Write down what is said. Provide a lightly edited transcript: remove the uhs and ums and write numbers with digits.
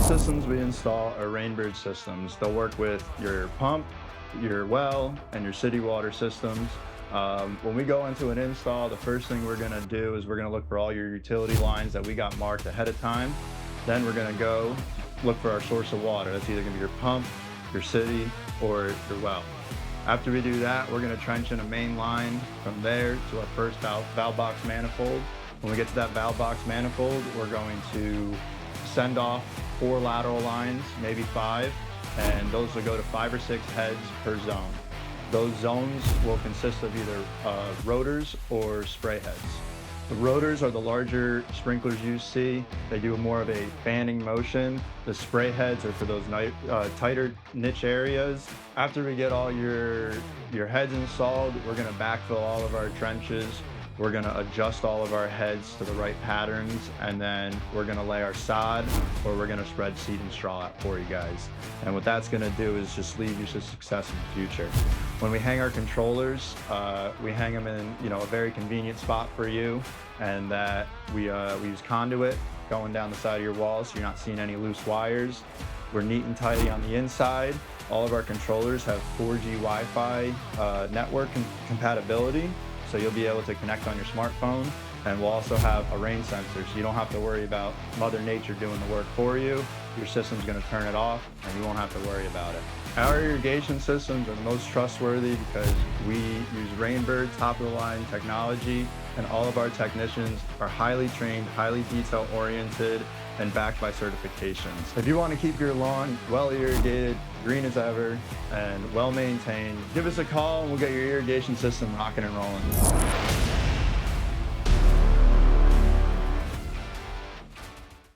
systems we install are Rainbird systems. They'll work with your pump, your well, and your city water systems. When we go into an install, the first thing we're gonna do is we're gonna look for all your utility lines that we got marked ahead of time. Then we're gonna go look for our source of water. That's either gonna be your pump, your city, or your well. After we do that, we're gonna trench in a main line from there to our first valve box manifold. When we get to that valve box manifold, we're going to send off 4 lateral lines, maybe 5, and those will go to 5 or 6 heads per zone. Those zones will consist of either rotors or spray heads. The rotors are the larger sprinklers you see. They do more of a fanning motion. The spray heads are for those tighter niche areas. After we get all your heads installed, we're gonna backfill all of our trenches. We're gonna adjust all of our heads to the right patterns, and then we're gonna lay our sod, or we're gonna spread seed and straw out for you guys. And what that's gonna do is just lead you to success in the future. When we hang our controllers, we hang them in a very convenient spot for you, and that we use conduit going down the side of your wall so you're not seeing any loose wires. We're neat and tidy on the inside. All of our controllers have 4G Wi-Fi network compatibility. So you'll be able to connect on your smartphone, and we'll also have a rain sensor, so you don't have to worry about Mother Nature doing the work for you. Your system's gonna turn it off, and you won't have to worry about it. Our irrigation systems are the most trustworthy because we use Rainbird top-of-the-line technology, and all of our technicians are highly trained, highly detail-oriented, and backed by certifications. If you want to keep your lawn well irrigated, green as ever, and well maintained, give us a call and we'll get your irrigation system rocking and rolling.